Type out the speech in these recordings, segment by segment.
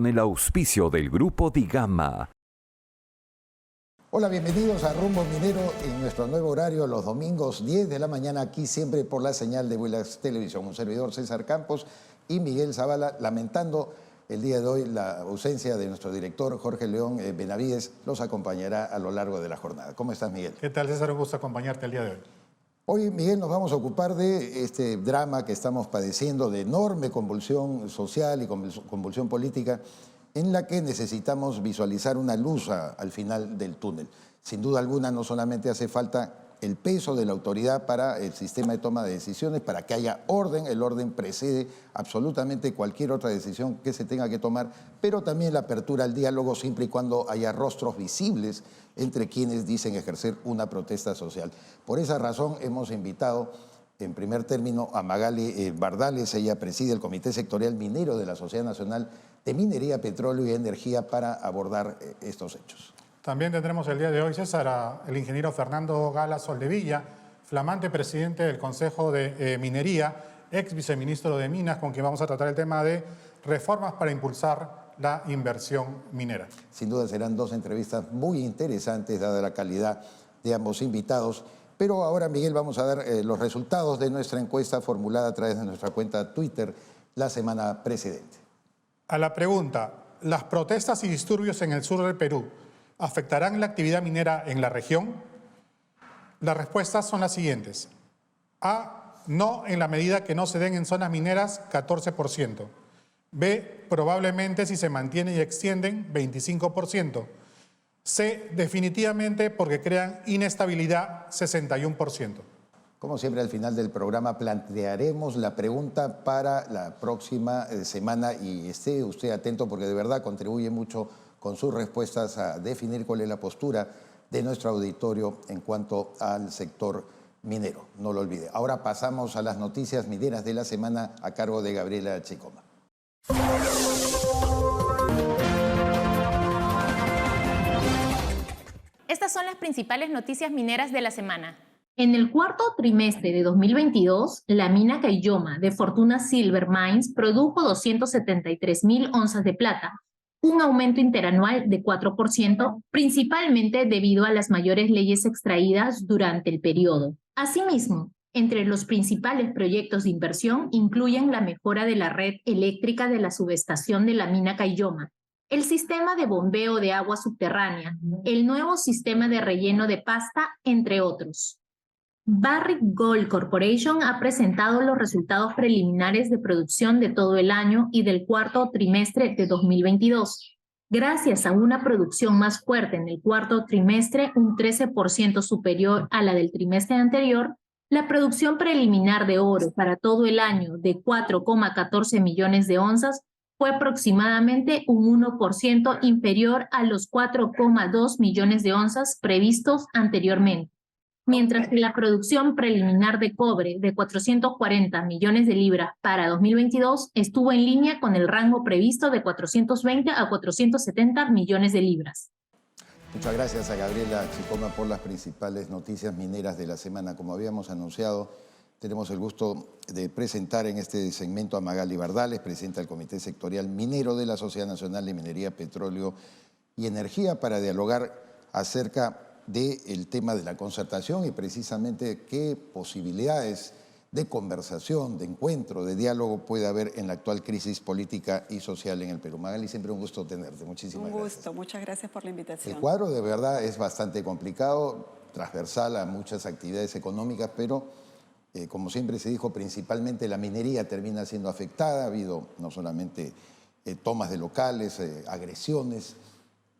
con el auspicio del Grupo Digama. Hola, bienvenidos a Rumbo Minero en nuestro nuevo horario, los domingos 10 de la mañana, aquí siempre por la señal de Willax Televisión. Un servidor, César Campos, y Miguel Zavala, lamentando el día de hoy la ausencia de nuestro director, Jorge León Benavides, los acompañará a lo largo de la jornada. ¿Cómo estás, Miguel? ¿Qué tal, César? Un gusto acompañarte el día de hoy. Hoy, Miguel, nos vamos a ocupar de este drama que estamos padeciendo, de enorme convulsión social y convulsión política, en la que necesitamos visualizar una luz al final del túnel. Sin duda alguna, no solamente hace falta el peso de la autoridad para el sistema de toma de decisiones, para que haya orden, el orden precede absolutamente cualquier otra decisión que se tenga que tomar, pero también la apertura al diálogo siempre y cuando haya rostros visibles entre quienes dicen ejercer una protesta social. Por esa razón hemos invitado en primer término a Magali Bardales. Ella preside el Comité Sectorial Minero de la Sociedad Nacional de Minería, Petróleo y Energía para abordar estos hechos. También tendremos el día de hoy, César, al ingeniero Fernando Gala Soldevilla, flamante presidente del Consejo de Minería, ex viceministro de Minas, con quien vamos a tratar el tema de reformas para impulsar la inversión minera. Sin duda serán dos entrevistas muy interesantes, dada la calidad de ambos invitados. Pero ahora, Miguel, vamos a dar los resultados de nuestra encuesta formulada a través de nuestra cuenta Twitter la semana precedente. A la pregunta, ¿las protestas y disturbios en el sur del Perú afectarán la actividad minera en la región? Las respuestas son las siguientes. A, no en la medida que no se den en zonas mineras, 14%. B, probablemente si se mantienen y extienden, 25%. C, definitivamente porque crean inestabilidad, 61%. Como siempre, al final del programa plantearemos la pregunta para la próxima semana y esté usted atento porque de verdad contribuye mucho con sus respuestas a definir cuál es la postura de nuestro auditorio en cuanto al sector minero. No lo olvide. Ahora pasamos a las noticias mineras de la semana a cargo de Gabriela Chicoma. Estas son las principales noticias mineras de la semana. En el cuarto trimestre de 2022, la mina Caylloma de Fortuna Silver Mines produjo 273.000 onzas de plata, un aumento interanual de 4%, principalmente debido a las mayores leyes extraídas durante el periodo. Asimismo, entre los principales proyectos de inversión incluyen la mejora de la red eléctrica de la subestación de la mina Caylloma, el sistema de bombeo de agua subterránea, el nuevo sistema de relleno de pasta, entre otros. Barrick Gold Corporation ha presentado los resultados preliminares de producción de todo el año y del cuarto trimestre de 2022. Gracias a una producción más fuerte en el cuarto trimestre, un 13% superior a la del trimestre anterior, la producción preliminar de oro para todo el año de 4,14 millones de onzas fue aproximadamente un 1% inferior a los 4,2 millones de onzas previstos anteriormente. Mientras que la producción preliminar de cobre de 440 millones de libras para 2022 estuvo en línea con el rango previsto de 420 a 470 millones de libras. Muchas gracias a Gabriela Chicoma por las principales noticias mineras de la semana. Como habíamos anunciado, tenemos el gusto de presentar en este segmento a Magali Bardales, presidenta del Comité Sectorial Minero de la Sociedad Nacional de Minería, Petróleo y Energía, para dialogar acerca del tema de la concertación y precisamente qué posibilidades de conversación, de encuentro, de diálogo puede haber en la actual crisis política y social en el Perú. Magali, siempre un gusto tenerte. Muchísimas gracias. Un gusto, muchas gracias por la invitación. El cuadro de verdad es bastante complicado, transversal a muchas actividades económicas, pero como siempre se dijo, principalmente la minería termina siendo afectada. Ha habido no solamente tomas de locales, agresiones,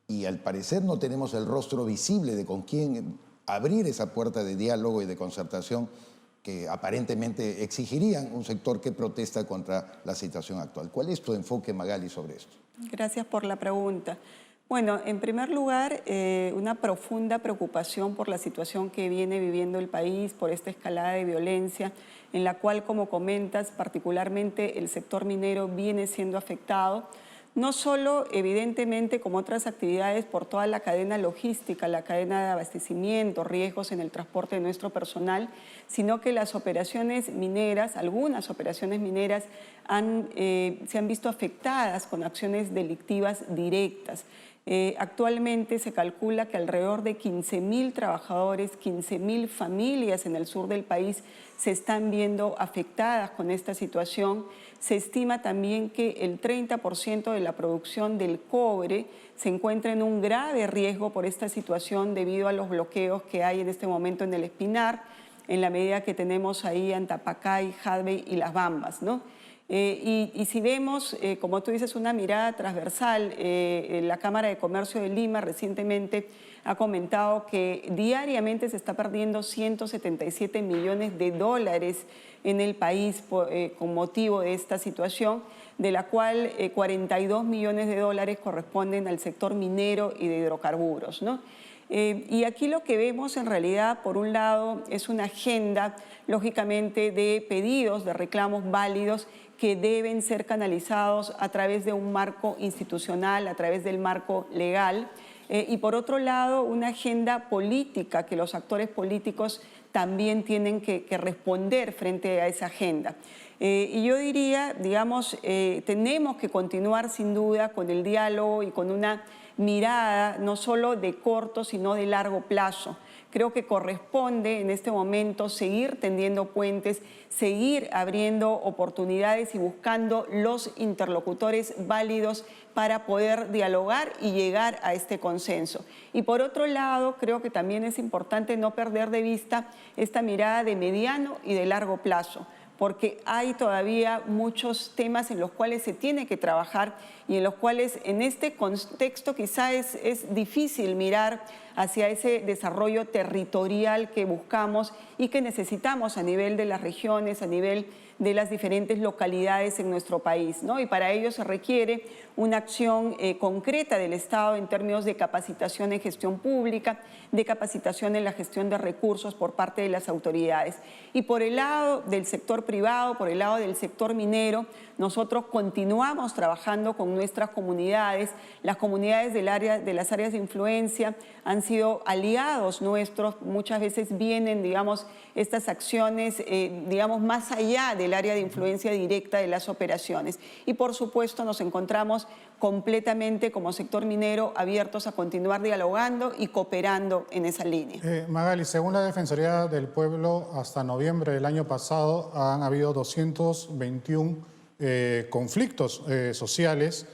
y al parecer no tenemos el rostro visible de con quién abrir esa puerta de diálogo y de concertación que aparentemente exigirían un sector que protesta contra la situación actual. ¿Cuál es tu enfoque, Magali, sobre esto? Gracias por la pregunta. Bueno, en primer lugar, una profunda preocupación por la situación que viene viviendo el país, por esta escalada de violencia, en la cual, como comentas, particularmente el sector minero viene siendo afectado. no solo evidentemente como otras actividades por toda la cadena logística, la cadena de abastecimiento, riesgos en el transporte de nuestro personal, sino que las operaciones mineras, algunas operaciones mineras se han visto afectadas con acciones delictivas directas. Actualmente se calcula que alrededor de 15.000 trabajadores, 15.000 familias en el sur del país se están viendo afectadas con esta situación. Se estima también que el 30% de la producción del cobre se encuentra en un grave riesgo por esta situación debido a los bloqueos que hay en este momento en el Espinar, en la medida que tenemos ahí Antapacay, Jadve y Las Bambas, ¿no? Y si vemos, como tú dices, una mirada transversal, la Cámara de Comercio de Lima recientemente ha comentado que diariamente se está perdiendo 177 millones de dólares en el país con motivo de esta situación, de la cual 42 millones de dólares corresponden al sector minero y de hidrocarburos, ¿no? Y aquí lo que vemos en realidad, por un lado, es una agenda, lógicamente, de pedidos, de reclamos válidos que deben ser canalizados a través de un marco institucional, a través del marco legal. Y por otro lado, una agenda política que los actores políticos también tienen que responder frente a esa agenda. Y yo diría, digamos, tenemos que continuar sin duda con el diálogo y con una mirada no solo de corto, sino de largo plazo. Creo que corresponde en este momento seguir tendiendo puentes, seguir abriendo oportunidades y buscando los interlocutores válidos para poder dialogar y llegar a este consenso. Y por otro lado, creo que también es importante no perder de vista esta mirada de mediano y de largo plazo, porque hay todavía muchos temas en los cuales se tiene que trabajar y en los cuales en este contexto quizá es difícil mirar hacia ese desarrollo territorial que buscamos y que necesitamos a nivel de las regiones, a nivel de las diferentes localidades en nuestro país, ¿no? Y para ello se requiere una acción concreta del Estado en términos de capacitación en gestión pública, de capacitación en la gestión de recursos por parte de las autoridades. Y por el lado del sector privado, por el lado del sector minero, nosotros continuamos trabajando con nuestras comunidades. Las comunidades de las áreas de influencia han sido aliados nuestros. Muchas veces vienen, digamos, estas acciones, digamos, más allá del área de influencia directa de las operaciones. Y por supuesto nos encontramos completamente como sector minero abiertos a continuar dialogando y cooperando en esa línea. Magali, según la Defensoría del Pueblo, hasta noviembre del año pasado han habido 221 conflictos sociales,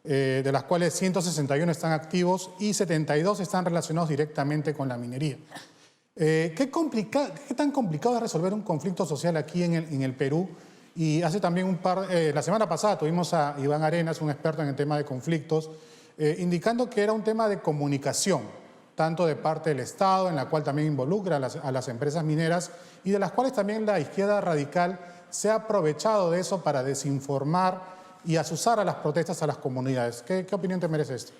de las cuales 161 están activos y 72 están relacionados directamente con la minería. ¿Qué tan complicado es resolver un conflicto social aquí en el Perú? Y hace también la semana pasada tuvimos a Iván Arenas, un experto en el tema de conflictos, indicando que era un tema de comunicación, tanto de parte del Estado, en la cual también involucra a las empresas mineras, y de las cuales también la izquierda radical se ha aprovechado de eso para desinformar y asusar a las protestas a las comunidades. ¿Qué opinión te merece esto?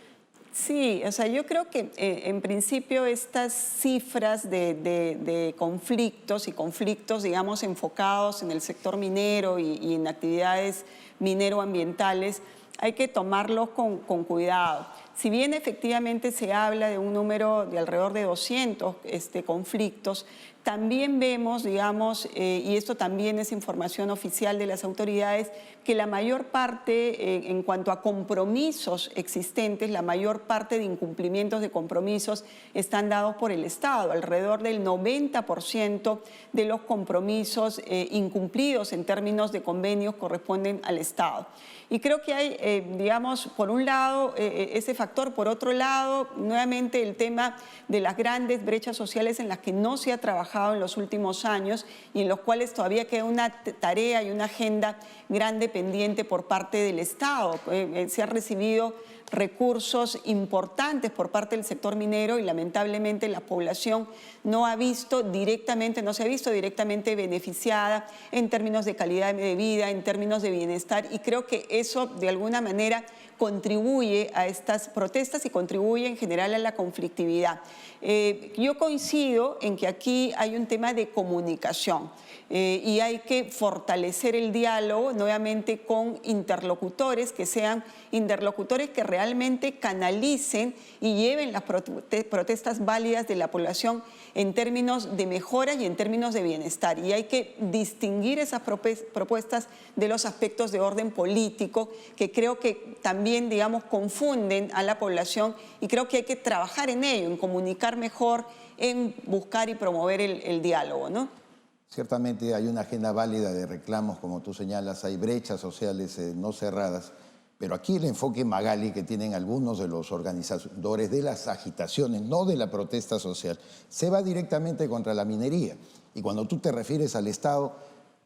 Sí, o sea, yo creo que en principio estas cifras de conflictos y conflictos, digamos, enfocados en el sector minero y en actividades minero-ambientales, hay que tomarlos con cuidado. Si bien efectivamente se habla de un número de alrededor de 200 conflictos, también vemos, digamos, y esto también es información oficial de las autoridades, que la mayor parte, en cuanto a compromisos existentes, la mayor parte de incumplimientos de compromisos están dados por el Estado. Alrededor del 90% de los compromisos incumplidos en términos de convenios corresponden al Estado. Y creo que hay, digamos, por un lado ese factor, por otro lado, nuevamente el tema de las grandes brechas sociales en las que no se ha trabajado en los últimos años y en los cuales todavía queda una tarea y una agenda grande pendiente por parte del Estado. Se han recibido recursos importantes por parte del sector minero y lamentablemente la población no se ha visto directamente beneficiada en términos de calidad de vida, en términos de bienestar, y creo que eso de alguna manera contribuye a estas protestas y contribuye en general a la conflictividad. Yo coincido en que aquí hay un tema de comunicación y hay que fortalecer el diálogo nuevamente con interlocutores que sean interlocutores que realmente canalicen y lleven las protestas válidas de la población en términos de mejora y en términos de bienestar. Y hay que distinguir esas propuestas de los aspectos de orden político que creo que también, digamos, confunden a la población, y creo que hay que trabajar en ello, en comunicar mejor, en buscar y promover el diálogo, ¿no? Ciertamente hay una agenda válida de reclamos, como tú señalas, hay brechas sociales no cerradas, pero aquí el enfoque Magali que tienen algunos de los organizadores de las agitaciones, no de la protesta social, se va directamente contra la minería. Y cuando tú te refieres al Estado,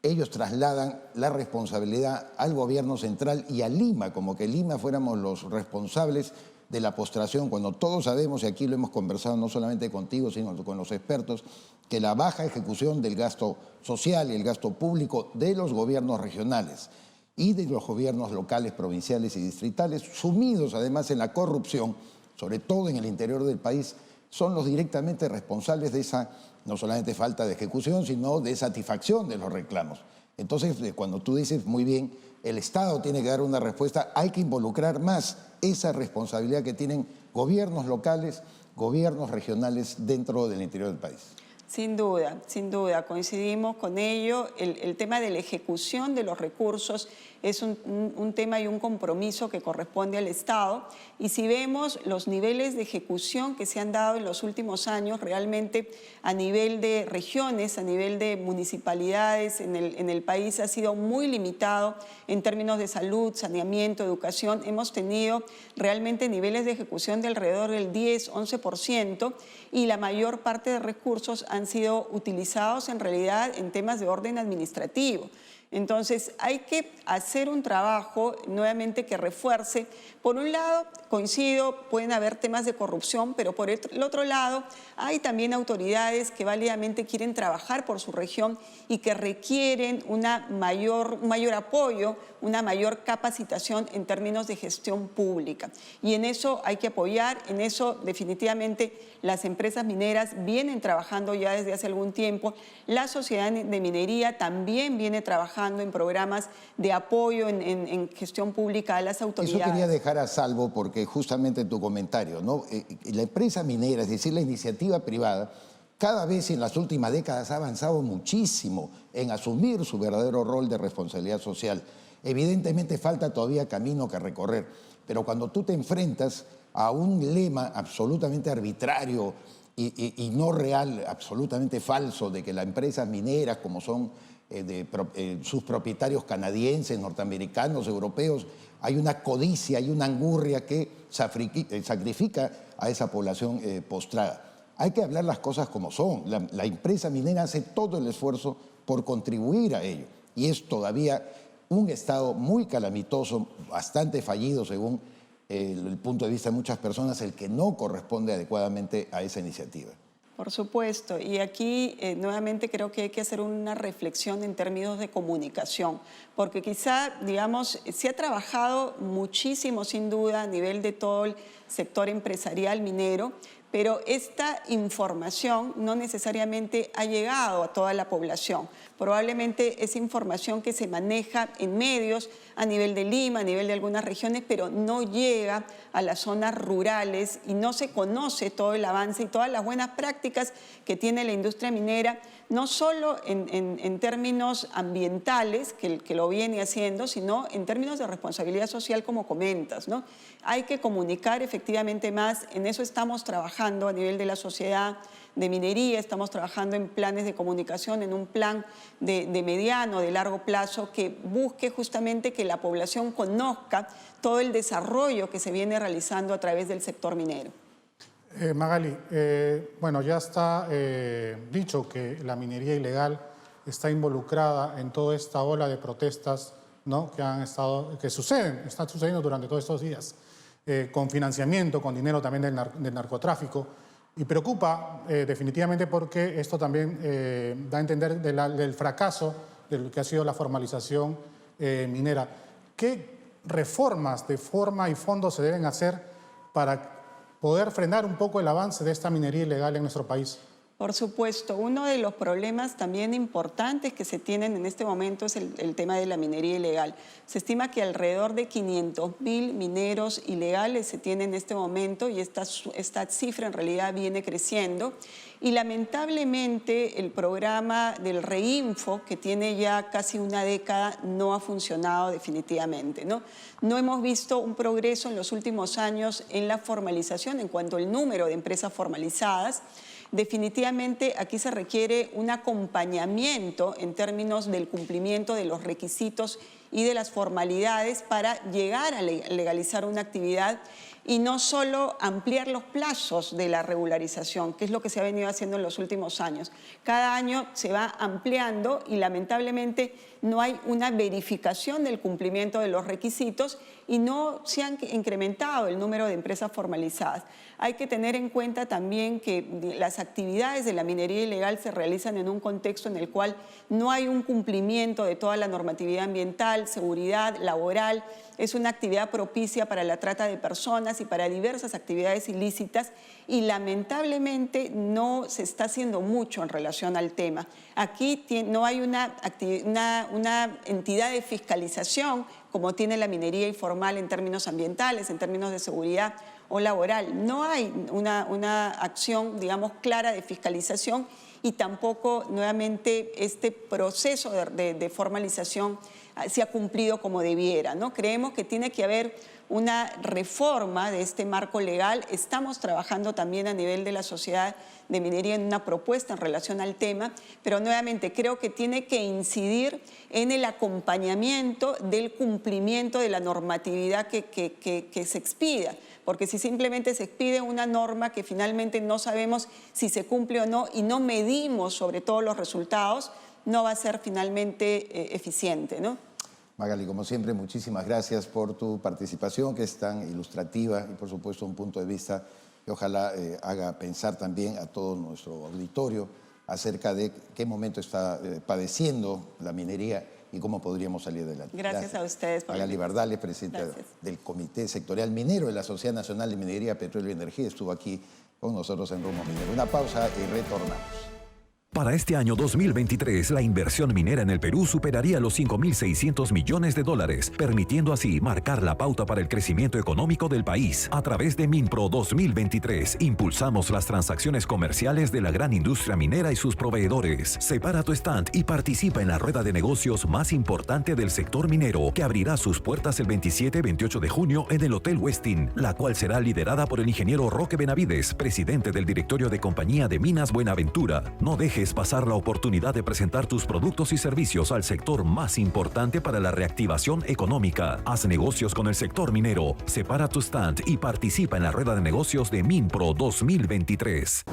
ellos trasladan la responsabilidad al gobierno central y a Lima, como que Lima fuéramos los responsables de la postración, cuando todos sabemos, y aquí lo hemos conversado no solamente contigo, sino con los expertos, que la baja ejecución del gasto social y el gasto público de los gobiernos regionales y de los gobiernos locales, provinciales y distritales, sumidos además en la corrupción, sobre todo en el interior del país, son los directamente responsables de esa, no solamente falta de ejecución, sino de satisfacción de los reclamos. Entonces, cuando tú dices muy bien, el Estado tiene que dar una respuesta, hay que involucrar más esa responsabilidad que tienen gobiernos locales, gobiernos regionales dentro del interior del país. Sin duda, coincidimos con ello. El tema de la ejecución de los recursos es un tema y un compromiso que corresponde al Estado. Y si vemos los niveles de ejecución que se han dado en los últimos años, realmente a nivel de regiones, a nivel de municipalidades en el país ha sido muy limitado en términos de salud, saneamiento, educación. Hemos tenido realmente niveles de ejecución de alrededor del 10, 11% y la mayor parte de recursos han sido utilizados en realidad en temas de orden administrativo. Entonces hay que hacer un trabajo nuevamente que refuerce. Por un lado, coincido, pueden haber temas de corrupción, pero por el otro lado hay también autoridades que válidamente quieren trabajar por su región y que requieren un mayor apoyo, una mayor capacitación en términos de gestión pública. Y en eso hay que apoyar, en eso definitivamente las empresas mineras vienen trabajando ya desde hace algún tiempo. La sociedad de minería también viene trabajando en programas de apoyo en gestión pública a las autoridades. Eso quería dejar a salvo porque justamente tu comentario, ¿no? La empresa minera, es decir, la iniciativa privada, cada vez en las últimas décadas ha avanzado muchísimo en asumir su verdadero rol de responsabilidad social. Evidentemente falta todavía camino que recorrer, pero cuando tú te enfrentas a un lema absolutamente arbitrario y no real, absolutamente falso, de que las empresas mineras, como son sus propietarios canadienses, norteamericanos, europeos, hay una codicia, hay una angurria que sacrifica a esa población postrada. Hay que hablar las cosas como son. La empresa minera hace todo el esfuerzo por contribuir a ello. Y es todavía un Estado muy calamitoso, bastante fallido según el punto de vista de muchas personas, el que no corresponde adecuadamente a esa iniciativa. Por supuesto, y aquí nuevamente creo que hay que hacer una reflexión en términos de comunicación, porque quizá, digamos, se ha trabajado muchísimo sin duda a nivel de todo el sector empresarial minero, pero esta información no necesariamente ha llegado a toda la población. Probablemente es información que se maneja en medios a nivel de Lima, a nivel de algunas regiones, pero no llega a las zonas rurales y no se conoce todo el avance y todas las buenas prácticas que tiene la industria minera, no solo en términos ambientales, que lo viene haciendo, sino en términos de responsabilidad social, como comentas, ¿no? Hay que comunicar efectivamente más, en eso estamos trabajando a nivel de la sociedad de minería, estamos trabajando en planes de comunicación, en un plan de mediano, de largo plazo, que busque justamente que la población conozca todo el desarrollo que se viene realizando a través del sector minero. Magali, bueno, ya está dicho que la minería ilegal está involucrada en toda esta ola de protestas, ¿no?, que están sucediendo durante todos estos días, con financiamiento, con dinero también del narcotráfico. Y preocupa definitivamente porque esto también da a entender del fracaso de lo que ha sido la formalización minera. ¿Qué reformas de forma y fondo se deben hacer para poder frenar un poco el avance de esta minería ilegal en nuestro país? Por supuesto, uno de los problemas también importantes que se tienen en este momento es el tema de la minería ilegal. Se estima que alrededor de 500.000 mineros ilegales se tienen en este momento y esta cifra en realidad viene creciendo. Y lamentablemente el programa del Reinfo, que tiene ya casi una década, no ha funcionado definitivamente, ¿no? No hemos visto un progreso en los últimos años en la formalización en cuanto al número de empresas formalizadas. Definitivamente aquí se requiere un acompañamiento en términos del cumplimiento de los requisitos y de las formalidades para llegar a legalizar una actividad y no solo ampliar los plazos de la regularización, que es lo que se ha venido haciendo en los últimos años. Cada año se va ampliando y lamentablemente no hay una verificación del cumplimiento de los requisitos y no se han incrementado el número de empresas formalizadas. Hay que tener en cuenta también que las actividades de la minería ilegal se realizan en un contexto en el cual no hay un cumplimiento de toda la normatividad ambiental, seguridad, laboral. Es una actividad propicia para la trata de personas y para diversas actividades ilícitas y lamentablemente no se está haciendo mucho en relación al tema. Aquí no hay una entidad de fiscalización como tiene la minería informal en términos ambientales, en términos de seguridad o laboral. No hay una acción, digamos, clara de fiscalización y tampoco, nuevamente, este proceso de formalización se ha cumplido como debiera, ¿no? Creemos que tiene que haber una reforma de este marco legal. Estamos trabajando también a nivel de la sociedad de minería en una propuesta en relación al tema, pero nuevamente creo que tiene que incidir en el acompañamiento del cumplimiento de la normatividad que se expida, porque si simplemente se expide una norma que finalmente no sabemos si se cumple o no y no medimos sobre todo los resultados, no va a ser finalmente eficiente, ¿no? Magali, como siempre, muchísimas gracias por tu participación, que es tan ilustrativa y, por supuesto, un punto de vista que ojalá haga pensar también a todo nuestro auditorio acerca de qué momento está padeciendo la minería y cómo podríamos salir adelante. Gracias a ustedes. Magali Bardales, presidenta del Comité Sectorial Minero de la Sociedad Nacional de Minería, Petróleo y Energía, estuvo aquí con nosotros en Rumbo Minero. Una pausa y retornamos. Para este año 2023, la inversión minera en el Perú superaría los $5.600 millones, permitiendo así marcar la pauta para el crecimiento económico del país. A través de Minpro 2023, impulsamos las transacciones comerciales de la gran industria minera y sus proveedores. Separa tu stand y participa en la rueda de negocios más importante del sector minero, que abrirá sus puertas el 27 y 28 de junio en el Hotel Westin, la cual será liderada por el ingeniero Roque Benavides, presidente del directorio de Compañía de Minas Buenaventura. No dejes pasar la oportunidad de presentar tus productos y servicios al sector más importante para la reactivación económica. Haz negocios con el sector minero, separa tu stand y participa en la rueda de negocios de Minpro 2023.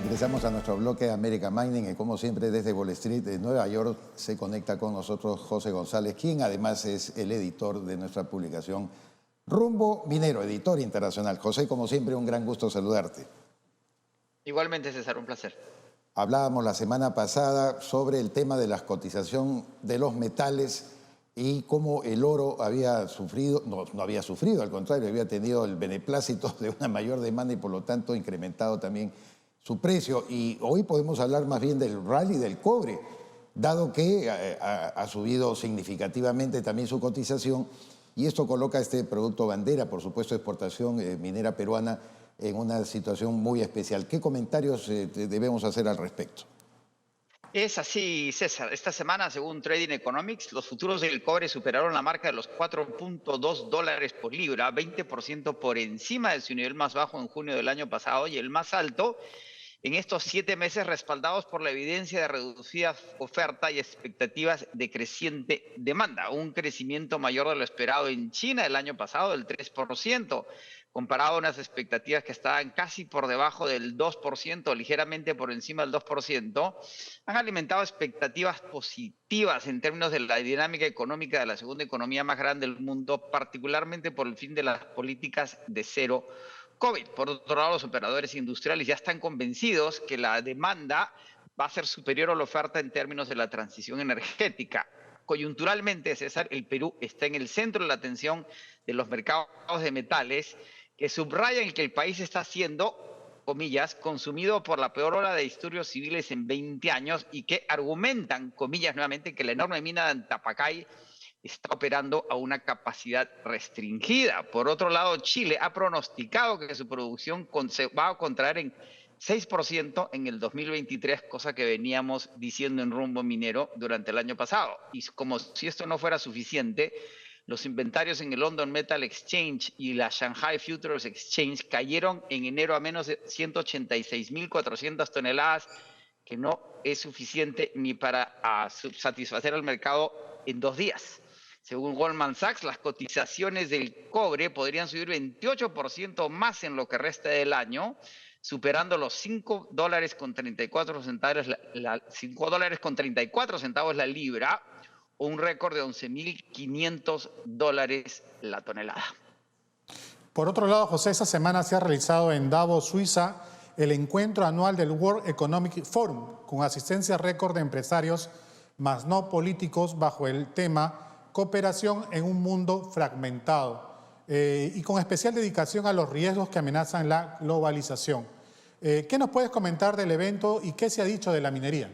Regresamos a nuestro bloque América Mining y como siempre desde Wall Street, de Nueva York, se conecta con nosotros José González, quien además es el editor de nuestra publicación Rumbo Minero, editor internacional. José, como siempre, un gran gusto saludarte. Igualmente, César, un placer. Hablábamos la semana pasada sobre el tema de la cotización de los metales y cómo el oro había sufrido, no había sufrido, al contrario, había tenido el beneplácito de una mayor demanda y por lo tanto incrementado también su precio. Y hoy podemos hablar más bien del rally del cobre, dado que ha subido significativamente también su cotización y esto coloca este producto bandera, por supuesto, exportación minera peruana, en una situación muy especial. ¿Qué comentarios debemos hacer al respecto? Es así, César. Esta semana, según Trading Economics, los futuros del cobre superaron la marca de los $4.2 por libra, 20% por encima de su nivel más bajo en junio del año pasado y el más alto en estos 7 meses, respaldados por la evidencia de reducida oferta y expectativas de creciente demanda. Un crecimiento mayor de lo esperado en China el año pasado, del 3%, comparado a unas expectativas que estaban casi por debajo del 2%, ligeramente por encima del 2%, han alimentado expectativas positivas en términos de la dinámica económica de la segunda economía más grande del mundo, particularmente por el fin de las políticas de cero COVID. Por otro lado, los operadores industriales ya están convencidos que la demanda va a ser superior a la oferta en términos de la transición energética. Coyunturalmente, César, el Perú está en el centro de la atención de los mercados de metales, que subrayan que el país está siendo, comillas, consumido por la peor ola de disturbios civiles en 20 años y que argumentan, comillas nuevamente, que la enorme mina de Antapacay está operando a una capacidad restringida. Por otro lado, Chile ha pronosticado que su producción se va a contraer en 6% en el 2023, cosa que veníamos diciendo en Rumbo Minero durante el año pasado. Y como si esto no fuera suficiente, los inventarios en el London Metal Exchange y la Shanghai Futures Exchange cayeron en enero a menos de 186.400 toneladas, que no es suficiente ni para satisfacer al mercado en 2 días. Según Goldman Sachs, las cotizaciones del cobre podrían subir 28% más en lo que resta del año, superando los $5.34 la libra, o un récord de $11.500 la tonelada. Por otro lado, José, esta semana se ha realizado en Davos, Suiza, el encuentro anual del World Economic Forum, con asistencia récord de empresarios, más no políticos, bajo el tema Cooperación en un mundo fragmentado, y con especial dedicación a los riesgos que amenazan la globalización. ¿Qué nos puedes comentar del evento y qué se ha dicho de la minería?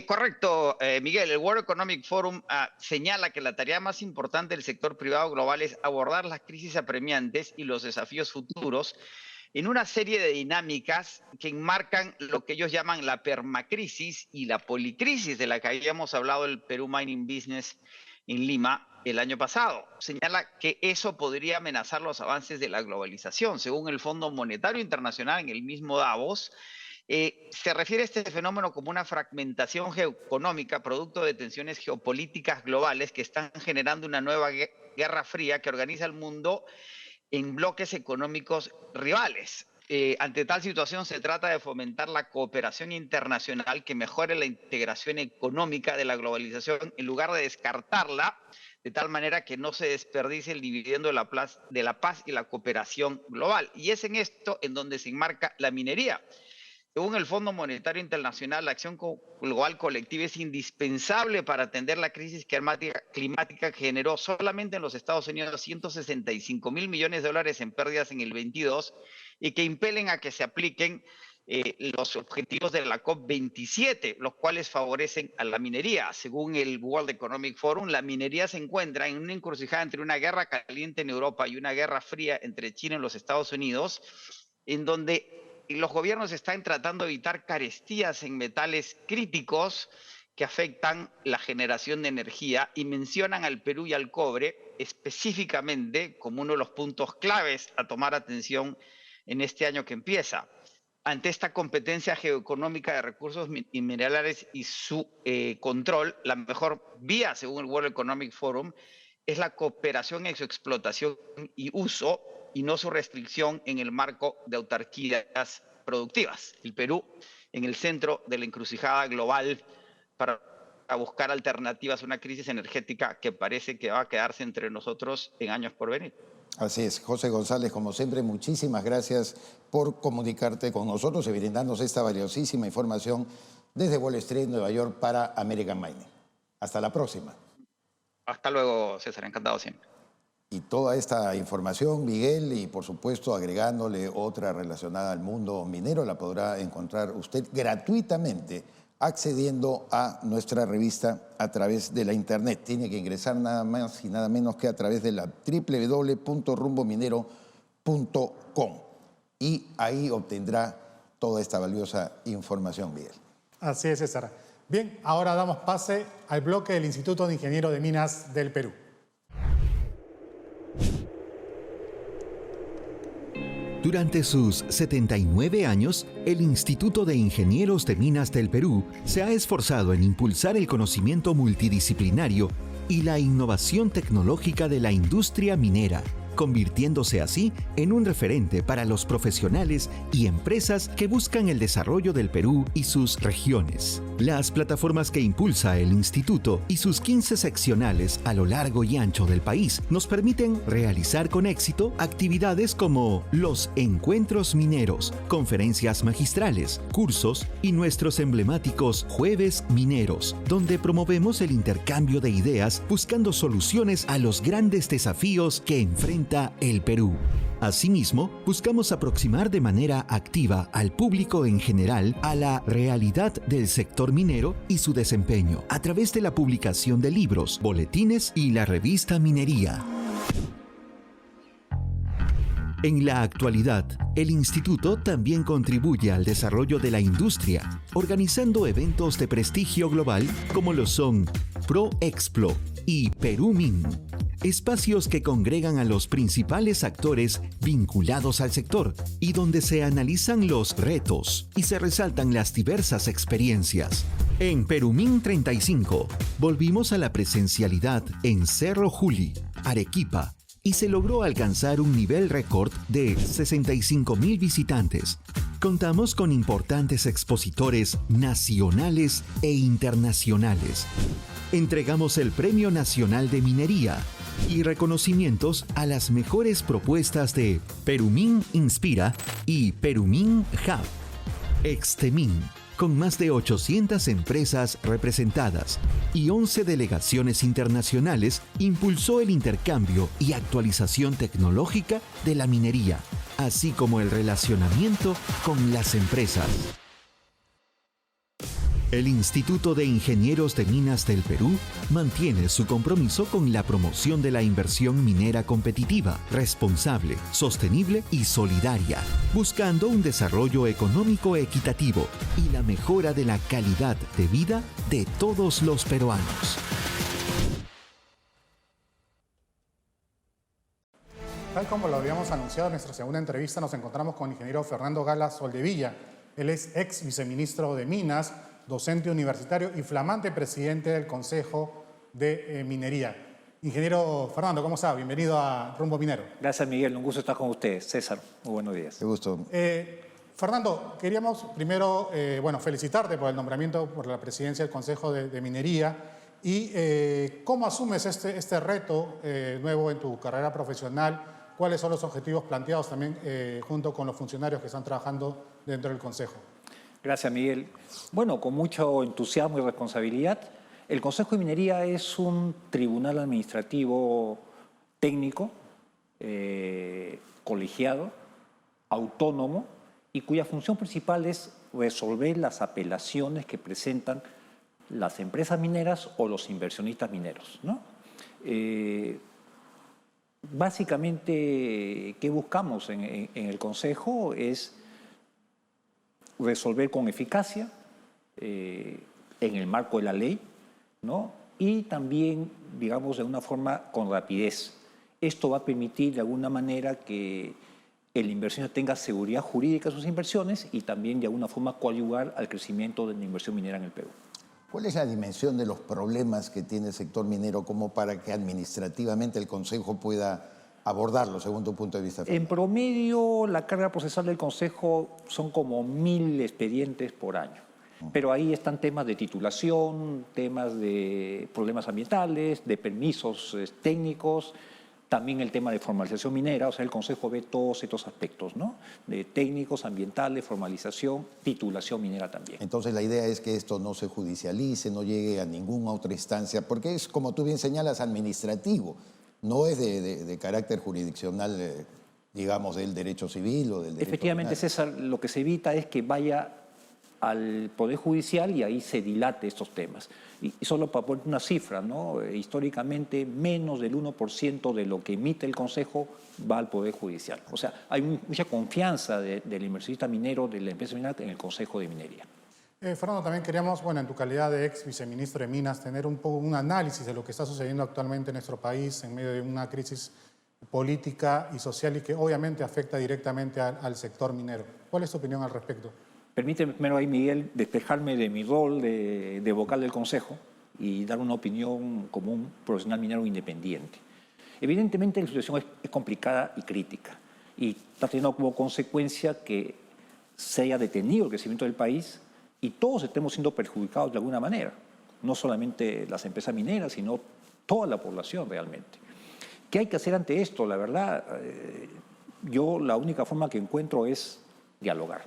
Correcto, Miguel. El World Economic Forum señala que la tarea más importante del sector privado global es abordar las crisis apremiantes y los desafíos futuros en una serie de dinámicas que enmarcan lo que ellos llaman la permacrisis y la policrisis, de la que habíamos hablado el Perú Mining Business en Lima el año pasado. Señala que eso podría amenazar los avances de la globalización. Según el Fondo Monetario Internacional, en el mismo Davos, se refiere a este fenómeno como una fragmentación geoeconómica producto de tensiones geopolíticas globales que están generando una nueva guerra fría que organiza el mundo en bloques económicos rivales. Ante tal situación se trata de fomentar la cooperación internacional que mejore la integración económica de la globalización en lugar de descartarla, de tal manera que no se desperdicie el dividendo de la paz y la cooperación global. Y es en esto en donde se enmarca la minería. Según el Fondo Monetario Internacional, la acción global colectiva es indispensable para atender la crisis climática que generó solamente en los Estados Unidos $165.000 millones en pérdidas en el 22 y que impelen a que se apliquen los objetivos de la COP27, los cuales favorecen a la minería. Según el World Economic Forum, la minería se encuentra en una encrucijada entre una guerra caliente en Europa y una guerra fría entre China y los Estados Unidos, en donde los gobiernos están tratando de evitar carestías en metales críticos que afectan la generación de energía y mencionan al Perú y al cobre específicamente como uno de los puntos claves a tomar atención en este año que empieza. Ante esta competencia geoeconómica de recursos minerales y su control, la mejor vía, según el World Economic Forum, es la cooperación en su explotación y uso, y no su restricción en el marco de autarquías productivas. El Perú en el centro de la encrucijada global para buscar alternativas a una crisis energética que parece que va a quedarse entre nosotros en años por venir. Así es. José González, como siempre, muchísimas gracias por comunicarte con nosotros y brindarnos esta valiosísima información desde Wall Street, Nueva York, para American Mining. Hasta la próxima. Hasta luego, César. Encantado siempre. Y toda esta información, Miguel, y por supuesto agregándole otra relacionada al mundo minero, la podrá encontrar usted gratuitamente accediendo a nuestra revista a través de la internet. Tiene que ingresar nada más y nada menos que a través de la www.rumbominero.com y ahí obtendrá toda esta valiosa información, Miguel. Así es, César. Bien, ahora damos pase al bloque del Instituto de Ingeniero de Minas del Perú. Durante sus 79 años, el Instituto de Ingenieros de Minas del Perú se ha esforzado en impulsar el conocimiento multidisciplinario y la innovación tecnológica de la industria minera, convirtiéndose así en un referente para los profesionales y empresas que buscan el desarrollo del Perú y sus regiones. Las plataformas que impulsa el instituto y sus 15 seccionales a lo largo y ancho del país nos permiten realizar con éxito actividades como los encuentros mineros, conferencias magistrales, cursos y nuestros emblemáticos Jueves Mineros, donde promovemos el intercambio de ideas buscando soluciones a los grandes desafíos que enfrenta el Perú. Asimismo, buscamos aproximar de manera activa al público en general a la realidad del sector minero y su desempeño a través de la publicación de libros, boletines y la revista Minería. En la actualidad, el instituto también contribuye al desarrollo de la industria, organizando eventos de prestigio global como lo son ProExplo y PeruMin, espacios que congregan a los principales actores vinculados al sector y donde se analizan los retos y se resaltan las diversas experiencias. En PeruMin 35, volvimos a la presencialidad en Cerro Juli, Arequipa, y se logró alcanzar un nivel récord de 65,000 visitantes. Contamos con importantes expositores nacionales e internacionales. Entregamos el Premio Nacional de Minería y reconocimientos a las mejores propuestas de PeruMin Inspira y PeruMin Hub. Extemin, con más de 800 empresas representadas y 11 delegaciones internacionales, impulsó el intercambio y actualización tecnológica de la minería, así como el relacionamiento con las empresas. El Instituto de Ingenieros de Minas del Perú mantiene su compromiso con la promoción de la inversión minera competitiva, responsable, sostenible y solidaria, buscando un desarrollo económico equitativo y la mejora de la calidad de vida de todos los peruanos. Tal como lo habíamos anunciado en nuestra segunda entrevista, nos encontramos con el ingeniero Fernando Gala Soldevilla. Él es ex viceministro de Minas, docente universitario y flamante presidente del Consejo de Minería. Ingeniero Fernando, ¿cómo está? Bienvenido a Rumbo Minero. Gracias, Miguel. Un gusto estar con ustedes. César, muy buenos días. Qué gusto. Fernando, queríamos primero felicitarte por el nombramiento por la presidencia del Consejo de Minería y cómo asumes este reto nuevo en tu carrera profesional. ¿Cuáles son los objetivos planteados también junto con los funcionarios que están trabajando dentro del Consejo? Gracias, Miguel. Bueno, con mucho entusiasmo y responsabilidad, el Consejo de Minería es un tribunal administrativo técnico, colegiado, autónomo y cuya función principal es resolver las apelaciones que presentan las empresas mineras o los inversionistas mineros, ¿no? Básicamente, ¿qué buscamos en el Consejo? Es resolver con eficacia, en el marco de la ley, ¿no? Y también, digamos, de una forma con rapidez. Esto va a permitir, de alguna manera, que el inversionista tenga seguridad jurídica de sus inversiones y también, de alguna forma, coadyuvar al crecimiento de la inversión minera en el Perú. ¿Cuál es la dimensión de los problemas que tiene el sector minero como para que administrativamente el Consejo pueda abordarlo según tu punto de vista? En promedio, la carga procesal del Consejo son como 1.000 expedientes por año. Pero ahí están temas de titulación, temas de problemas ambientales, de permisos técnicos, también el tema de formalización minera. O sea, el Consejo ve todos estos aspectos, ¿no? De técnicos, ambientales, formalización, titulación minera también. Entonces la idea es que esto no se judicialice, no llegue a ninguna otra instancia, porque es, como tú bien señalas, administrativo. No es de carácter jurisdiccional, digamos, del derecho civil o del derecho Efectivamente, penal. César, lo que se evita es que vaya al Poder Judicial y ahí se dilate estos temas. Y solo para poner una cifra, ¿no? Históricamente, menos del 1% de lo que emite el Consejo va al Poder Judicial. O sea, hay mucha confianza del inversionista minero, de la empresa minera, en el Consejo de Minería. Fernando, también queríamos, en tu calidad de ex viceministro de Minas, tener un poco un análisis de lo que está sucediendo actualmente en nuestro país en medio de una crisis política y social y que obviamente afecta directamente al sector minero. ¿Cuál es tu opinión al respecto? Permíteme primero ahí, Miguel, despejarme de mi rol de vocal del Consejo y dar una opinión como un profesional minero independiente. Evidentemente la situación es complicada y crítica y está teniendo como consecuencia que se haya detenido el crecimiento del país y todos estemos siendo perjudicados de alguna manera. No solamente las empresas mineras, sino toda la población realmente. ¿Qué hay que hacer ante esto? La verdad, yo la única forma que encuentro es dialogar.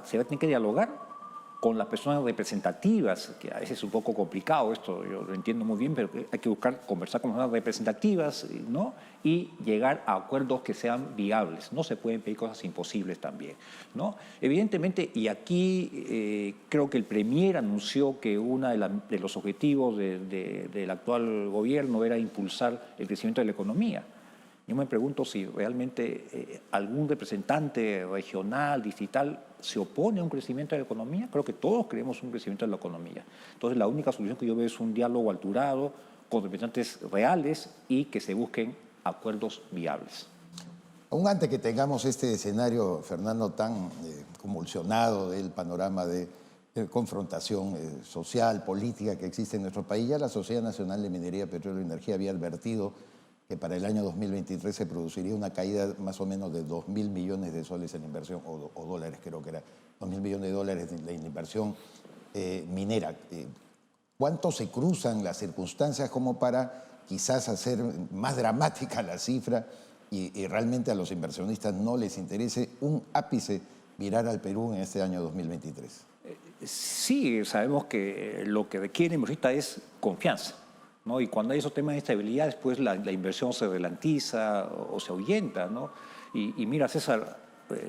Se va a tener que dialogar con las personas representativas, que a veces es un poco complicado esto, yo lo entiendo muy bien, pero hay que conversar con personas representativas, ¿no? Y llegar a acuerdos que sean viables. No se pueden pedir cosas imposibles también, ¿no? Evidentemente, y aquí creo que el Premier anunció que uno de los objetivos del actual gobierno era impulsar el crecimiento de la economía. Yo me pregunto si realmente algún representante regional, distrital, se opone a un crecimiento de la economía. Creo que todos queremos un crecimiento de la economía. Entonces, la única solución que yo veo es un diálogo alturado con representantes reales y que se busquen acuerdos viables. Aún antes que tengamos este escenario, Fernando, tan convulsionado del panorama de confrontación social, política que existe en nuestro país, ya la Sociedad Nacional de Minería, Petróleo y Energía había advertido que para el año 2023 se produciría una caída más o menos de 2.000 millones de soles en inversión, o dólares, creo que era 2.000 millones de dólares en inversión minera. ¿Cuánto se cruzan las circunstancias como para quizás hacer más dramática la cifra y realmente a los inversionistas no les interese un ápice mirar al Perú en este año 2023? Sí, sabemos que lo que requiere ahorita es confianza, ¿no? Y cuando hay esos temas de estabilidad, después la inversión se ralentiza o se ahuyenta, ¿no? Y mira, César,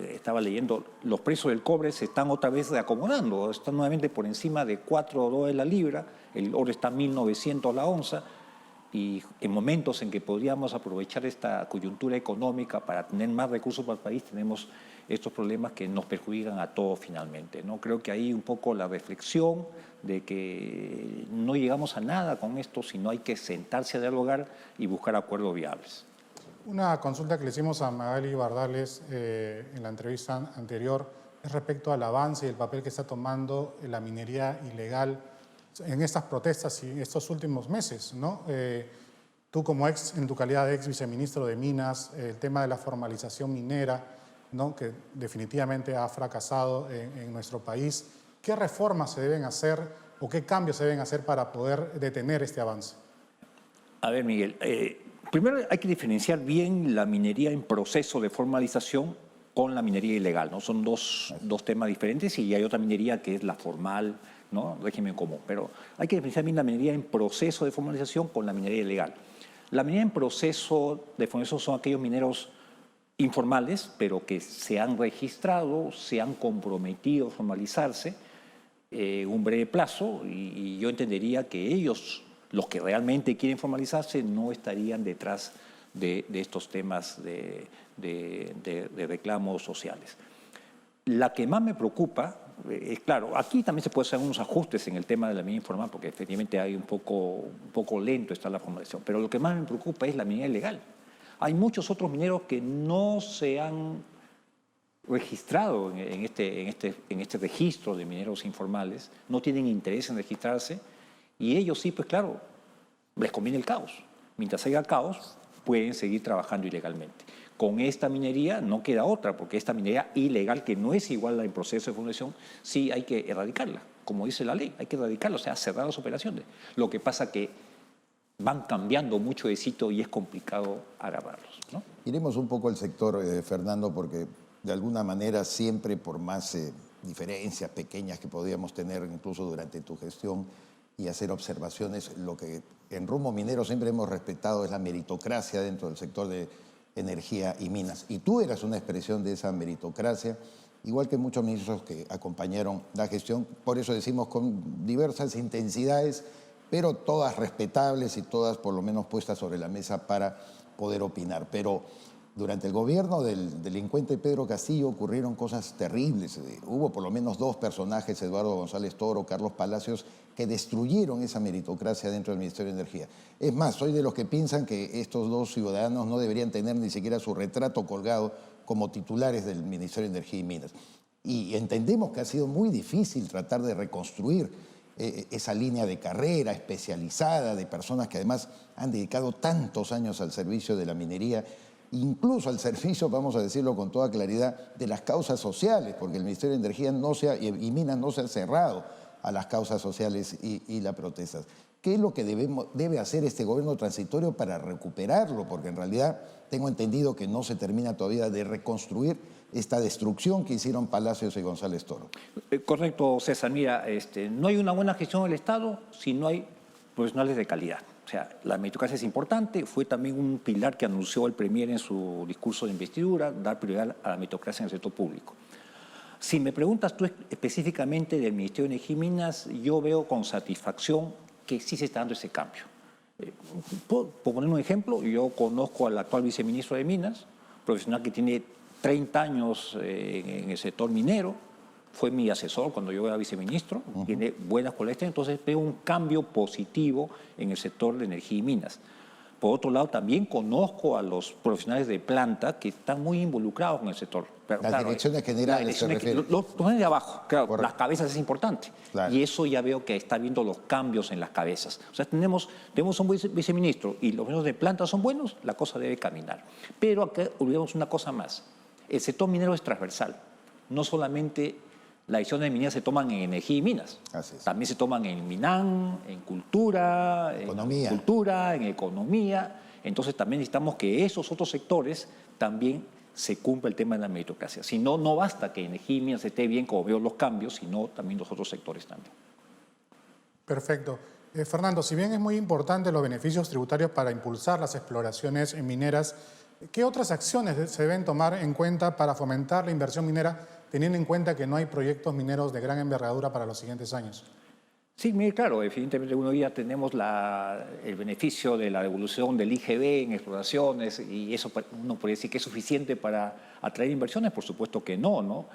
estaba leyendo, los precios del cobre se están otra vez reacomodando, están nuevamente por encima de $4 la libra, el oro está a 1.900 la onza, y en momentos en que podríamos aprovechar esta coyuntura económica para tener más recursos para el país, tenemos estos problemas que nos perjudican a todos finalmente, ¿no? Creo que ahí un poco la reflexión de que no llegamos a nada con esto, sino hay que sentarse a dialogar y buscar acuerdos viables. Una consulta que le hicimos a Magali Bardales en la entrevista anterior es respecto al avance y el papel que está tomando la minería ilegal en estas protestas y estos últimos meses, ¿no? Tú como en tu calidad de ex viceministro de Minas, el tema de la formalización minera, ¿no? Que definitivamente ha fracasado en nuestro país. ¿Qué reformas se deben hacer o qué cambios se deben hacer para poder detener este avance? A ver, Miguel, primero hay que diferenciar bien la minería en proceso de formalización con la minería ilegal, ¿no? Son dos temas diferentes y hay otra minería que es la formal, ¿no? Régimen común. Pero hay que diferenciar bien la minería en proceso de formalización con la minería ilegal. La minería en proceso de formalización son aquellos mineros informales, pero que se han registrado, se han comprometido a formalizarse un breve plazo y yo entendería que ellos, los que realmente quieren formalizarse, no estarían detrás de estos temas de reclamos sociales. La que más me preocupa es, claro, aquí también se pueden hacer unos ajustes en el tema de la minería informal porque efectivamente hay un poco lento está la formalización, pero lo que más me preocupa es la minería ilegal. Hay muchos otros mineros que no se han registrado en este registro de mineros informales, no tienen interés en registrarse y ellos sí, pues claro, les conviene el caos. Mientras haya caos, pueden seguir trabajando ilegalmente. Con esta minería no queda otra, porque esta minería ilegal, que no es igual a la en proceso de formalización, sí hay que erradicarla, como dice la ley, hay que erradicarla, o sea, cerrar las operaciones. Lo que pasa que van cambiando mucho de sitio y es complicado agarrarlos, ¿no? Iremos un poco al sector, Fernando, porque de alguna manera siempre, por más diferencias pequeñas que podíamos tener incluso durante tu gestión y hacer observaciones, lo que en Rumbo Minero siempre hemos respetado es la meritocracia dentro del sector de energía y minas. Y tú eras una expresión de esa meritocracia, igual que muchos ministros que acompañaron la gestión, por eso decimos con diversas intensidades, pero todas respetables y todas por lo menos puestas sobre la mesa para poder opinar. Pero Durante el gobierno del delincuente Pedro Castillo ocurrieron cosas terribles. Hubo por lo menos 2 personajes, Eduardo González Toro, Carlos Palacios, que destruyeron esa meritocracia dentro del Ministerio de Energía. Es más, soy de los que piensan que estos 2 ciudadanos no deberían tener ni siquiera su retrato colgado como titulares del Ministerio de Energía y Minas. Y entendemos que ha sido muy difícil tratar de reconstruir esa línea de carrera especializada de personas que además han dedicado tantos años al servicio de la minería, incluso al servicio, vamos a decirlo con toda claridad, de las causas sociales, porque el Ministerio de Energía y Minas no se ha cerrado a las causas sociales y las protestas. ¿Qué es lo que debe hacer este gobierno transitorio para recuperarlo? Porque en realidad tengo entendido que no se termina todavía de reconstruir esta destrucción que hicieron Palacios y González Toro. Correcto, César. Mira, no hay una buena gestión del Estado si no hay profesionales de calidad. O sea, la meritocracia es importante, fue también un pilar que anunció el Premier en su discurso de investidura, dar prioridad a la meritocracia en el sector público. Si me preguntas tú específicamente del Ministerio de Energía y Minas, yo veo con satisfacción que sí se está dando ese cambio. Por poner un ejemplo, yo conozco al actual viceministro de Minas, profesional que tiene 30 años en el sector minero, fue mi asesor cuando yo era viceministro, tiene buenas cualidades, entonces veo un cambio positivo en el sector de energía y minas. Por otro lado, también conozco a los profesionales de planta que están muy involucrados en el sector. Pero, las direcciones generales se refieren. Los de abajo, claro, correcto. Las cabezas es importante. Claro. Y eso ya veo que está viendo los cambios en las cabezas. O sea, tenemos un viceministro y los de planta son buenos, la cosa debe caminar. Pero acá olvidamos una cosa más. El sector minero es transversal. No solamente las decisiones de minería se toman en energía y minas. También se toman en Minan, en cultura, en economía. Entonces también necesitamos que esos otros sectores también se cumpla el tema de la meritocracia. Si no, no basta que energía y minas esté bien, como veo los cambios, sino también los otros sectores también. Perfecto. Fernando, si bien es muy importante los beneficios tributarios para impulsar las exploraciones mineras, ¿qué otras acciones se deben tomar en cuenta para fomentar la inversión minera, teniendo en cuenta que no hay proyectos mineros de gran envergadura para los siguientes años? Sí, claro, evidentemente uno ya tenemos el beneficio de la devolución del IGB en exploraciones y eso uno podría decir que es suficiente para atraer inversiones, por supuesto que no, ¿no?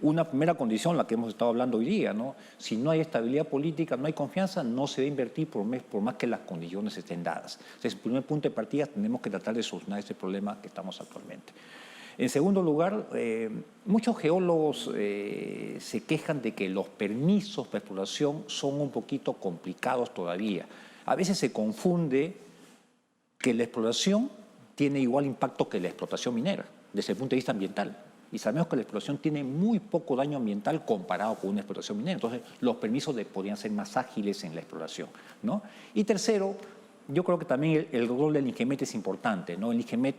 Una primera condición, la que hemos estado hablando hoy día, ¿no? Si no hay estabilidad política, no hay confianza, no se debe invertir por más que las condiciones estén dadas. Entonces, el primer punto de partida tenemos que tratar de solucionar este problema que estamos actualmente. En segundo lugar, muchos geólogos se quejan de que los permisos de exploración son un poquito complicados todavía. A veces se confunde que la exploración tiene igual impacto que la explotación minera, desde el punto de vista ambiental. Y sabemos que la exploración tiene muy poco daño ambiental comparado con una explotación minera. Entonces, los permisos podrían ser más ágiles en la exploración, ¿no? Y tercero, yo creo que también el rol del INGEMET es importante, ¿no? El INGEMET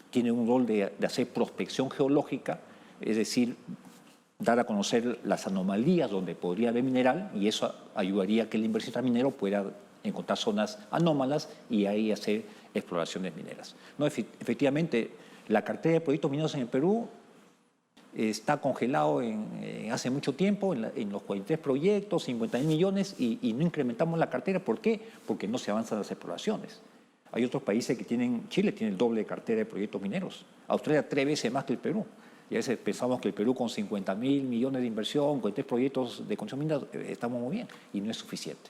tiene un rol de hacer prospección geológica, es decir, dar a conocer las anomalías donde podría haber mineral y eso ayudaría a que el inversionista minero pueda encontrar zonas anómalas y ahí hacer exploraciones mineras. No, efectivamente, la cartera de proyectos mineros en el Perú está congelado hace mucho tiempo en los 43 proyectos, 50.000 millones y no incrementamos la cartera. ¿Por qué? Porque no se avanzan las exploraciones. Hay otros países que Chile tiene el doble de cartera de proyectos mineros, Australia 3 veces más que el Perú. Y a veces pensamos que el Perú con 50.000 millones de inversión, con 3 proyectos de construcción minera, estamos muy bien y no es suficiente.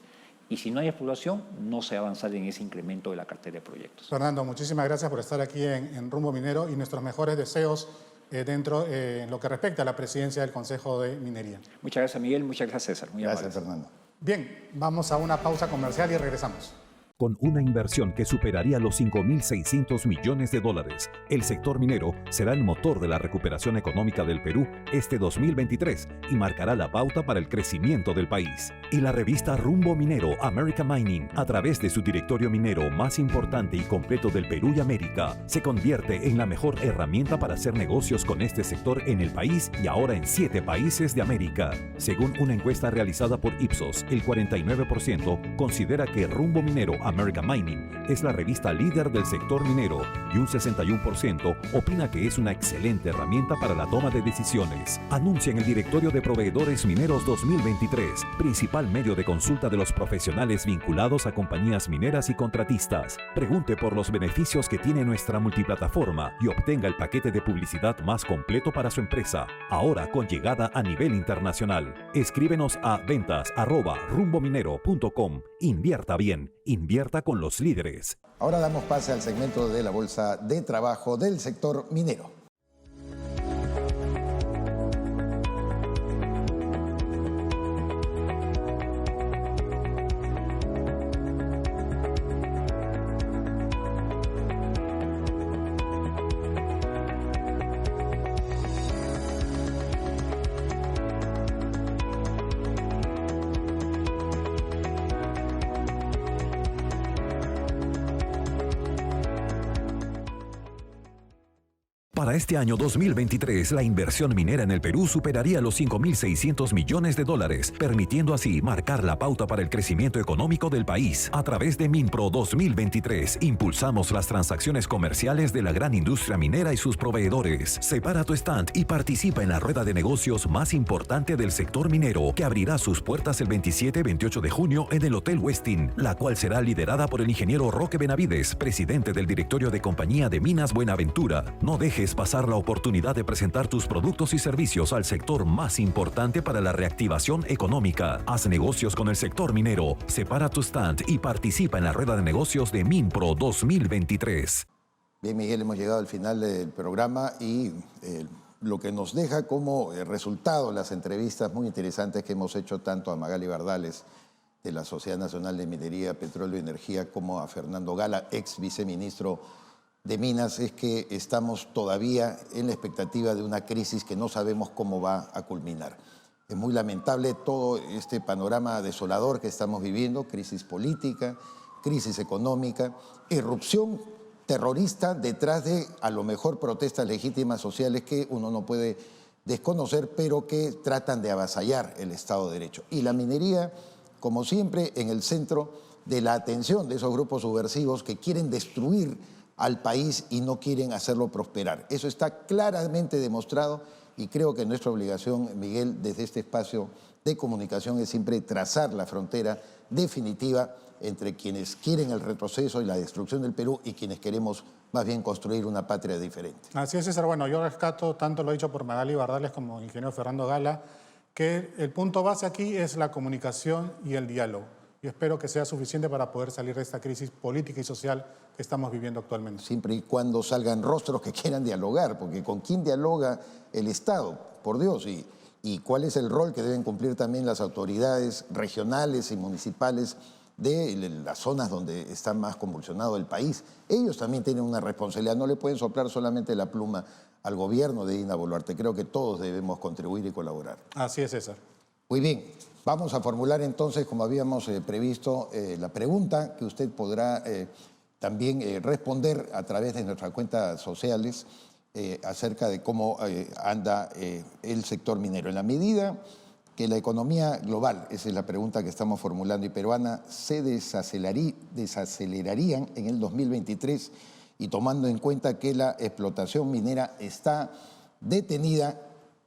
Y si no hay exploración, no se va a avanzar en ese incremento de la cartera de proyectos. Fernando, muchísimas gracias por estar aquí en Rumbo Minero y nuestros mejores deseos en lo que respecta a la presidencia del Consejo de Minería. Muchas gracias, Miguel. Muchas gracias, César. Muy gracias, Fernando. Bien, vamos a una pausa comercial y regresamos. Con una inversión que superaría los 5.600 millones de dólares, el sector minero será el motor de la recuperación económica del Perú este 2023 y marcará la pauta para el crecimiento del país. Y la revista Rumbo Minero America Mining, a través de su directorio minero más importante y completo del Perú y América, se convierte en la mejor herramienta para hacer negocios con este sector en el país y ahora en 7 países de América. Según una encuesta realizada por Ipsos, el 49% considera que Rumbo Minero American Mining es la revista líder del sector minero y un 61% opina que es una excelente herramienta para la toma de decisiones. Anuncia en el Directorio de Proveedores Mineros 2023, principal medio de consulta de los profesionales vinculados a compañías mineras y contratistas. Pregunte por los beneficios que tiene nuestra multiplataforma y obtenga el paquete de publicidad más completo para su empresa, ahora con llegada a nivel internacional. Escríbenos a ventas@rumbominero.com. Invierta bien, invierta con los líderes. Ahora damos pase al segmento de la Bolsa de Trabajo del sector minero. Para este año 2023, la inversión minera en el Perú superaría los 5.600 millones de dólares, permitiendo así marcar la pauta para el crecimiento económico del país. A través de Minpro 2023, impulsamos las transacciones comerciales de la gran industria minera y sus proveedores. Separa tu stand y participa en la rueda de negocios más importante del sector minero, que abrirá sus puertas el 27 y 28 de junio en el Hotel Westin, la cual será liderada por el ingeniero Roque Benavides, presidente del directorio de Compañía de Minas Buenaventura. No dejes pasar la oportunidad de presentar tus productos y servicios al sector más importante para la reactivación económica. Haz negocios con el sector minero, separa tu stand y participa en la rueda de negocios de Minpro 2023. Bien, Miguel, hemos llegado al final del programa y lo que nos deja como resultado las entrevistas muy interesantes que hemos hecho tanto a Magali Bardales de la Sociedad Nacional de Minería, Petróleo y Energía como a Fernando Gala, ex viceministro de Minas, es que estamos todavía en la expectativa de una crisis que no sabemos cómo va a culminar. Es muy lamentable todo este panorama desolador que estamos viviendo, crisis política, crisis económica, irrupción terrorista detrás de, a lo mejor, protestas legítimas sociales que uno no puede desconocer, pero que tratan de avasallar el Estado de Derecho. Y la minería, como siempre, en el centro de la atención de esos grupos subversivos que quieren destruir al país y no quieren hacerlo prosperar. Eso está claramente demostrado y creo que nuestra obligación, Miguel, desde este espacio de comunicación es siempre trazar la frontera definitiva entre quienes quieren el retroceso y la destrucción del Perú y quienes queremos más bien construir una patria diferente. Así es, César. Bueno, yo rescato, tanto lo dicho por Magali Bardales como el ingeniero Fernando Gala, que el punto base aquí es la comunicación y el diálogo. Y espero que sea suficiente para poder salir de esta crisis política y social que estamos viviendo actualmente. Siempre y cuando salgan rostros que quieran dialogar, porque ¿con quién dialoga el Estado? Por Dios. ¿Y cuál es el rol que deben cumplir también las autoridades regionales y municipales de las zonas donde está más convulsionado el país? Ellos también tienen una responsabilidad. No le pueden soplar solamente la pluma al gobierno de Dina Boluarte. Creo que todos debemos contribuir y colaborar. Así es, César. Muy bien. Vamos a formular entonces, como habíamos previsto, la pregunta que usted podrá también responder a través de nuestras cuentas sociales acerca de cómo anda el sector minero. En la medida que la economía global, esa es la pregunta que estamos formulando, y peruana, se desacelerarían en el 2023 y tomando en cuenta que la explotación minera está detenida,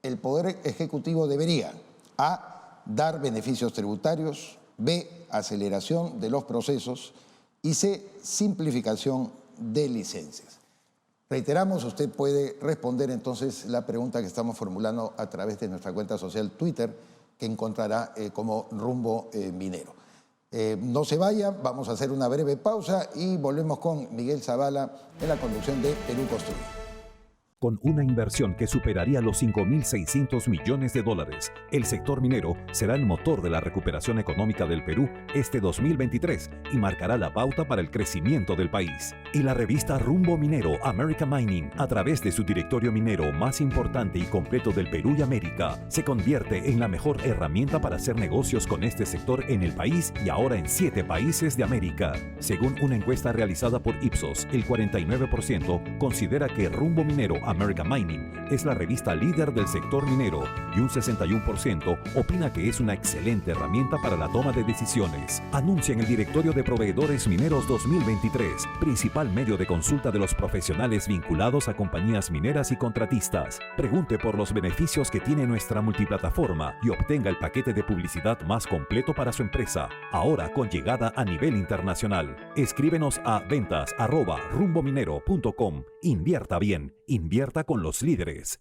el Poder Ejecutivo debería A, dar beneficios tributarios, B, aceleración de los procesos y C, simplificación de licencias. Reiteramos, usted puede responder entonces la pregunta que estamos formulando a través de nuestra cuenta social Twitter, que encontrará como Rumbo Minero. No se vaya, vamos a hacer una breve pausa y volvemos con Miguel Zavala en la conducción de Perú Construye. Con una inversión que superaría los 5.600 millones de dólares, el sector minero será el motor de la recuperación económica del Perú este 2023 y marcará la pauta para el crecimiento del país. Y la revista Rumbo Minero American Mining, a través de su directorio minero más importante y completo del Perú y América, se convierte en la mejor herramienta para hacer negocios con este sector en el país y ahora en 7 países de América. Según una encuesta realizada por Ipsos, el 49% considera que Rumbo Minero American Mining es la revista líder del sector minero y un 61% opina que es una excelente herramienta para la toma de decisiones. Anuncia en el Directorio de Proveedores Mineros 2023, principal medio de consulta de los profesionales vinculados a compañías mineras y contratistas. Pregunte por los beneficios que tiene nuestra multiplataforma y obtenga el paquete de publicidad más completo para su empresa, ahora con llegada a nivel internacional. Escríbenos a ventas@rumbominero.com. Invierta bien, invierta con los líderes.